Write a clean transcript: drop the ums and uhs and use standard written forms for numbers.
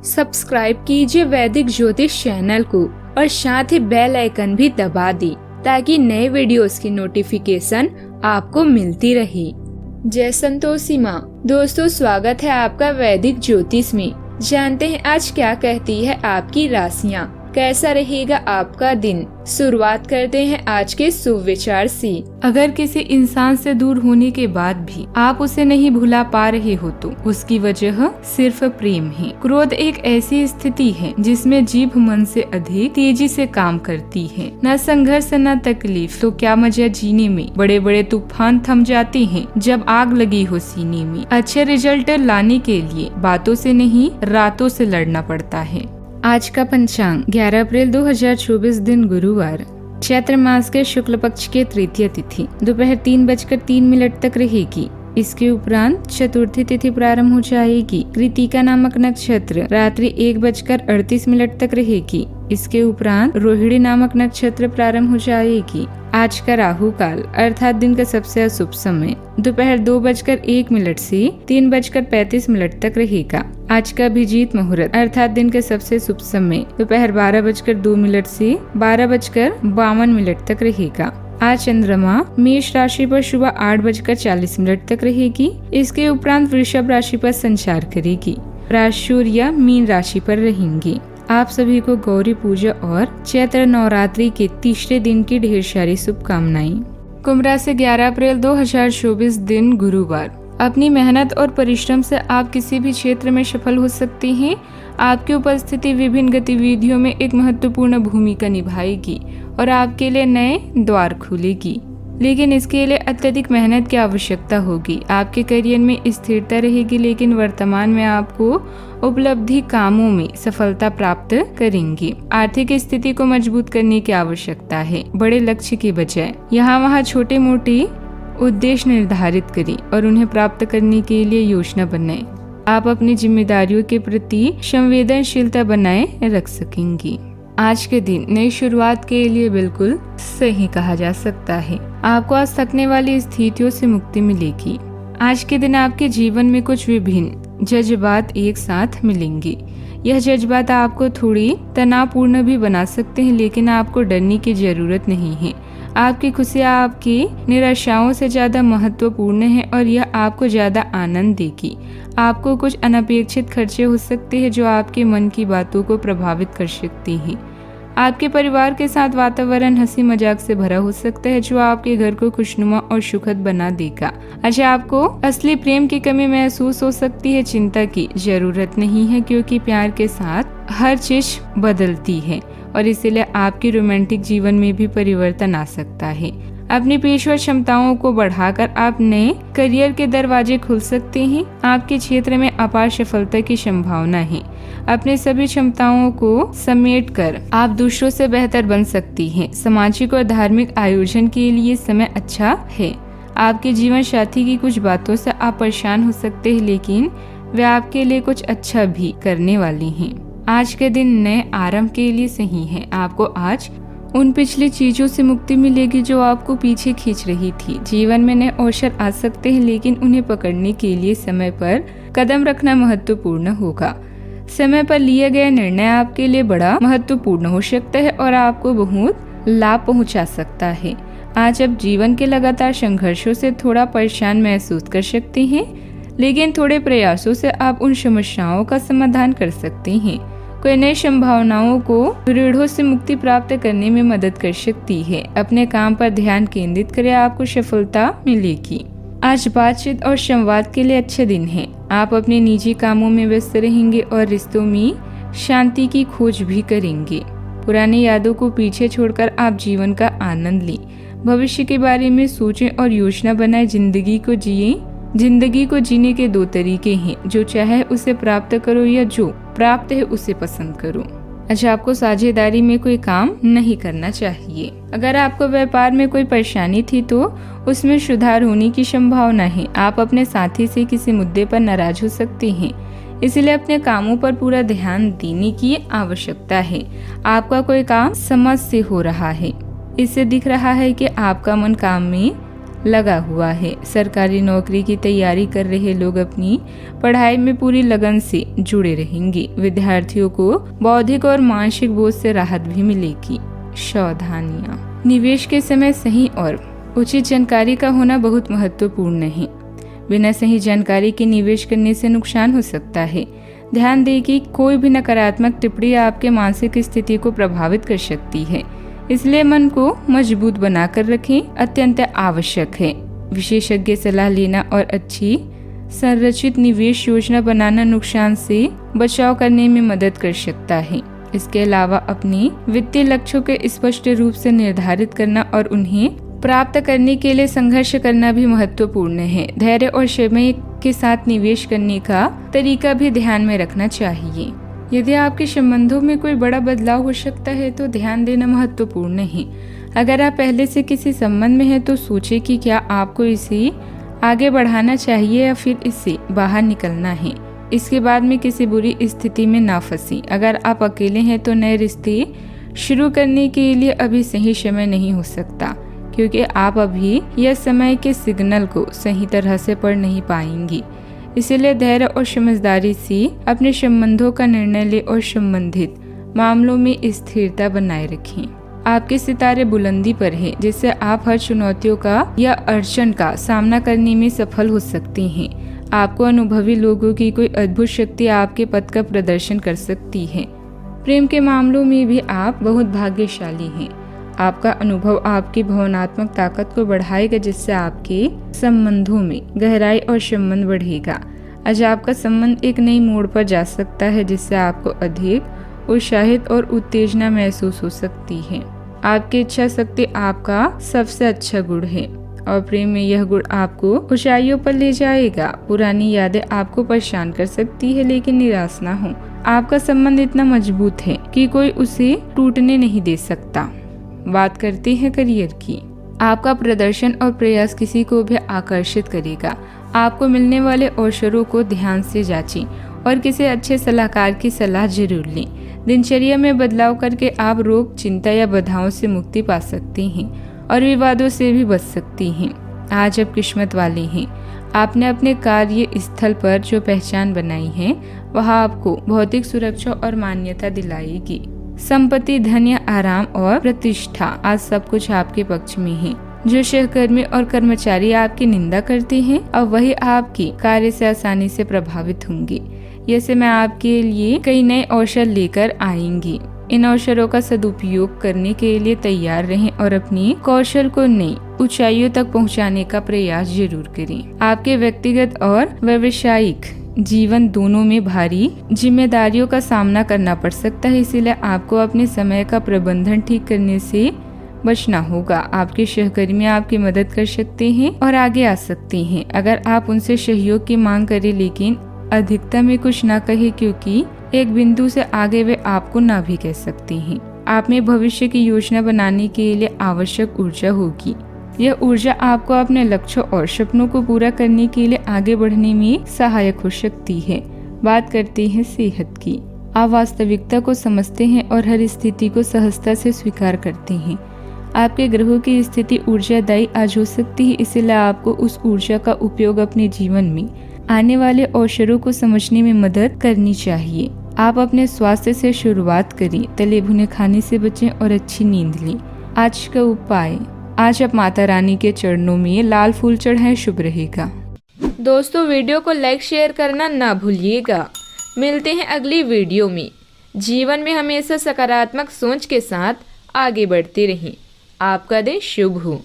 Subscribe कीजिए वैदिक ज्योतिष चैनल को और साथ ही बेल आइकन भी दबा दी ताकि नए वीडियोस की नोटिफिकेशन आपको मिलती रहे। जय संतोषी माँ। दोस्तों, स्वागत है आपका वैदिक ज्योतिष में। जानते हैं आज क्या कहती है आपकी राशियाँ, कैसा रहेगा आपका दिन। शुरुआत करते हैं आज के शुभ विचार से। अगर किसी इंसान से दूर होने के बाद भी आप उसे नहीं भुला पा रहे हो तो उसकी वजह सिर्फ प्रेम है। क्रोध एक ऐसी स्थिति है जिसमें जीभ मन से अधिक तेजी से काम करती है। न संघर्ष न तकलीफ तो क्या मजा जीने में। बड़े बड़े तूफान थम जाते हैं जब आग लगी हो सीने में। अच्छे रिजल्ट लाने के लिए बातों से नहीं रातों से लड़ना पड़ता है। आज का पंचांग 11 अप्रैल 2024 दिन गुरुवार, चैत्र मास के शुक्ल पक्ष के तृतीय तिथि दोपहर 3:03 तक रहेगी। इसके उपरांत चतुर्थी तिथि प्रारंभ हो जाएगी। कृतिका नामक नक्षत्र रात्रि 1:38 तक रहेगी। इसके उपरांत रोहिणी नामक नक्षत्र प्रारंभ हो जाएगी। आज का राहु काल अर्थात दिन का सबसे अशुभ समय दोपहर 2:01 से 3:35 तक रहेगा। आज का अभिजीत मुहूर्त अर्थात दिन के सबसे शुभ समय दोपहर 12:02 से 12:52 तक रहेगा। आज चंद्रमा मेष राशि पर सुबह 8:40 तक रहेगी। इसके उपरांत वृषभ राशि पर संचार करेगी। राशि सूर्य मीन राशि पर रहेंगी। आप सभी को गौरी पूजा और चैत्र नवरात्रि के तीसरे दिन की ढेर सारी शुभकामनाएं। कुंभ राशि 11 अप्रैल 2024 दिन गुरुवार। अपनी मेहनत और परिश्रम से आप किसी भी क्षेत्र में सफल हो सकते हैं। आपकी उपस्थिति विभिन्न गतिविधियों में एक महत्वपूर्ण भूमिका निभाएगी और आपके लिए नए द्वार खुलेगी, लेकिन इसके लिए अत्यधिक मेहनत की आवश्यकता होगी। आपके करियर में स्थिरता रहेगी, लेकिन वर्तमान में आपको उपलब्धि कामों में सफलता प्राप्त करेंगे। आर्थिक स्थिति को मजबूत करने की आवश्यकता है। बड़े लक्ष्य के बजाय यहाँ वहाँ छोटे मोटे उद्देश्य निर्धारित करें और उन्हें प्राप्त करने के लिए योजना बनाएं। आप अपनी जिम्मेदारियों के प्रति संवेदनशीलता बनाए रख सकेंगी। आज के दिन नई शुरुआत के लिए बिल्कुल सही कहा जा सकता है। आपको आज थकने वाली स्थितियों से मुक्ति मिलेगी। आज के दिन आपके जीवन में कुछ विभिन्न जज्बात एक साथ मिलेंगे। यह जज्बात आपको थोड़ी तनावपूर्ण भी बना सकते हैं, लेकिन आपको डरने की जरूरत नहीं है। आपकी खुशियाँ आपकी निराशाओं से ज्यादा महत्वपूर्ण है और यह आपको ज्यादा आनंद देगी। आपको कुछ अनपेक्षित खर्चे हो सकते हैं जो आपके मन की बातों को प्रभावित कर सकती हैं। आपके परिवार के साथ वातावरण हंसी मजाक से भरा हो सकता है जो आपके घर को खुशनुमा और सुखद बना देगा। अच्छा, आपको असली प्रेम की कमी महसूस हो सकती है। चिंता की जरूरत नहीं है क्योंकि प्यार के साथ हर चीज बदलती है और इसीलिए आपके रोमांटिक जीवन में भी परिवर्तन आ सकता है। अपनी पेशेवर क्षमताओं को बढ़ाकर आप नए करियर के दरवाजे खुल सकते हैं। आपके क्षेत्र में अपार सफलता की संभावना है। अपने सभी क्षमताओं को समेटकर आप दूसरों से बेहतर बन सकती हैं। सामाजिक और धार्मिक आयोजन के लिए समय अच्छा है। आपके जीवन साथी की कुछ बातों से आप परेशान हो सकते हैं, लेकिन वे आपके लिए कुछ अच्छा भी करने वाली हैं। आज के दिन नए आरंभ के लिए सही है। आपको आज उन पिछली चीजों से मुक्ति मिलेगी जो आपको पीछे खींच रही थी। जीवन में नए अवसर आ सकते हैं, लेकिन उन्हें पकड़ने के लिए समय पर कदम रखना महत्वपूर्ण होगा। समय पर लिए गए निर्णय आपके लिए बड़ा महत्वपूर्ण हो सकता है और आपको बहुत लाभ पहुंचा सकता है। आज आप जीवन के लगातार संघर्षों से थोड़ा परेशान महसूस कर सकते हैं, लेकिन थोड़े प्रयासों से आप उन समस्याओं का समाधान कर सकते हैं। कोई नई संभावनाओं को रीढ़ों से मुक्ति प्राप्त करने में मदद कर सकती है। अपने काम पर ध्यान केंद्रित करें, आपको सफलता मिलेगी। आज बातचीत और संवाद के लिए अच्छा दिन है। आप अपने निजी कामों में व्यस्त रहेंगे और रिश्तों में शांति की खोज भी करेंगे। पुरानी यादों को पीछे छोड़कर आप जीवन का आनंद लें। भविष्य के बारे में सोचें और योजना बनाएं। जिंदगी को जीने के दो तरीके हैं, जो चाहे उसे प्राप्त करो या जो प्राप्त है उसे पसंद करो। अच्छा, आपको साझेदारी में कोई काम नहीं करना चाहिए। अगर आपको व्यापार में कोई परेशानी थी तो उसमें सुधार होने की संभावना है। आप अपने साथी से किसी मुद्दे पर नाराज हो सकते हैं, इसलिए अपने कामों पर पूरा ध्यान देने की आवश्यकता है। आपका कोई काम समझ से हो रहा है। इससे दिख रहा है कि आपका मन काम में लगा हुआ है। सरकारी नौकरी की तैयारी कर रहे लोग अपनी पढ़ाई में पूरी लगन से जुड़े रहेंगे। विद्यार्थियों को बौद्धिक और मानसिक बोझ से राहत भी मिलेगी। सावधानियां, निवेश के समय सही और उचित जानकारी का होना बहुत महत्वपूर्ण है। बिना सही जानकारी के निवेश करने से नुकसान हो सकता है। ध्यान दें कि कोई भी नकारात्मक टिप्पणी आपके मानसिक स्थिति को प्रभावित कर सकती है, इसलिए मन को मजबूत बनाकर रखें अत्यंत आवश्यक है। विशेषज्ञ सलाह लेना और अच्छी संरचित निवेश योजना बनाना नुकसान से बचाव करने में मदद कर सकता है। इसके अलावा अपने वित्तीय लक्ष्यों के स्पष्ट रूप से निर्धारित करना और उन्हें प्राप्त करने के लिए संघर्ष करना भी महत्वपूर्ण है। धैर्य और समय के साथ निवेश करने का तरीका भी ध्यान में रखना चाहिए। यदि आपके संबंधों में कोई बड़ा बदलाव हो सकता है तो ध्यान देना महत्वपूर्ण है। अगर आप पहले से किसी संबंध में हैं तो सोचें कि क्या आपको इसे आगे बढ़ाना चाहिए या फिर इससे बाहर निकलना है। इसके बाद में किसी बुरी स्थिति में ना फंसी। अगर आप अकेले हैं तो नए रिश्ते शुरू करने के लिए अभी सही समय नहीं हो सकता, क्योंकि आप अभी यह समय के सिग्नल को सही तरह से पढ़ नहीं पाएंगी। इसलिए धैर्य और समझदारी से अपने संबंधों का निर्णय लें और संबंधित मामलों में स्थिरता बनाए रखें। आपके सितारे बुलंदी पर हैं, जिससे आप हर चुनौतियों का या अड़चन का सामना करने में सफल हो सकते हैं। आपको अनुभवी लोगों की कोई अद्भुत शक्ति आपके पथ का प्रदर्शन कर सकती है। प्रेम के मामलों में भी आप बहुत भाग्यशाली हैं। आपका अनुभव आपकी भावनात्मक ताकत को बढ़ाएगा, जिससे आपके संबंधों में गहराई और संबंध बढ़ेगा। आज आपका संबंध एक नई मोड़ पर जा सकता है, जिससे आपको अधिक उत्साहित और उत्तेजना महसूस हो सकती है। आपकी इच्छा शक्ति आपका सबसे अच्छा गुण है और प्रेम में यह गुण आपको ऊंचाइयों पर ले जाएगा। पुरानी यादें आपको परेशान कर सकती है, लेकिन निराश ना हो। आपका संबंध इतना मजबूत है कि कोई उसे टूटने नहीं दे सकता। बात करते हैं करियर की। आपका प्रदर्शन और प्रयास किसी को भी आकर्षित करेगा। आपको मिलने वाले अवसरों को ध्यान से जांचें और किसी अच्छे सलाहकार की सलाह जरूर लें। दिनचर्या में बदलाव करके आप रोग, चिंता या बाधाओं से मुक्ति पा सकते हैं और विवादों से भी बच सकती हैं। आज आप किस्मत वाले हैं। आपने अपने कार्य स्थल पर जो पहचान बनाई है वह आपको भौतिक सुरक्षा और मान्यता दिलाएगी। संपत्ति, धन या आराम और प्रतिष्ठा, आज सब कुछ आपके पक्ष में है। जो सहकर्मी और कर्मचारी आपकी निंदा करते हैं, अब वही आपकी कार्य से आसानी से प्रभावित होंगे। यह समय आपके लिए कई नए अवसर लेकर आएंगी। इन अवसरों का सदुपयोग करने के लिए तैयार रहें और अपनी कौशल को नई ऊंचाइयों तक पहुंचाने का प्रयास जरूर करें। आपके व्यक्तिगत और व्यावसायिक जीवन दोनों में भारी जिम्मेदारियों का सामना करना पड़ सकता है, इसीलिए आपको अपने समय का प्रबंधन ठीक करने से बचना होगा। आपके सहकर्मी आपकी मदद कर सकते हैं और आगे आ सकते हैं अगर आप उनसे सहयोग की मांग करें, लेकिन अधिकता में कुछ ना कहे, क्योंकि एक बिंदु से आगे वे आपको ना भी कह सकते हैं। आप में भविष्य की योजना बनाने के लिए आवश्यक ऊर्जा होगी। यह ऊर्जा आपको अपने लक्ष्यों और सपनों को पूरा करने के लिए आगे बढ़ने में सहायक हो सकती है। बात करते हैं सेहत की। आप वास्तविकता को समझते हैं और हर स्थिति को सहजता से स्वीकार करते हैं। आपके ग्रहों की स्थिति ऊर्जादायी आज हो सकती है, इसलिए आपको उस ऊर्जा का उपयोग अपने जीवन में आने वाले अवसरों को समझने में मदद करनी चाहिए। आप अपने स्वास्थ्य से शुरुआत करें, तले भुने खाने से बचें और अच्छी नींद लें। आज का उपाय, आज आप माता रानी के चरणों में लाल फूल चढ़ाएं, शुभ रहेगा। दोस्तों, वीडियो को लाइक शेयर करना ना भूलिएगा। मिलते हैं अगली वीडियो में। जीवन में हमेशा सकारात्मक सोच के साथ आगे बढ़ते रहें। आपका दिन शुभ हो।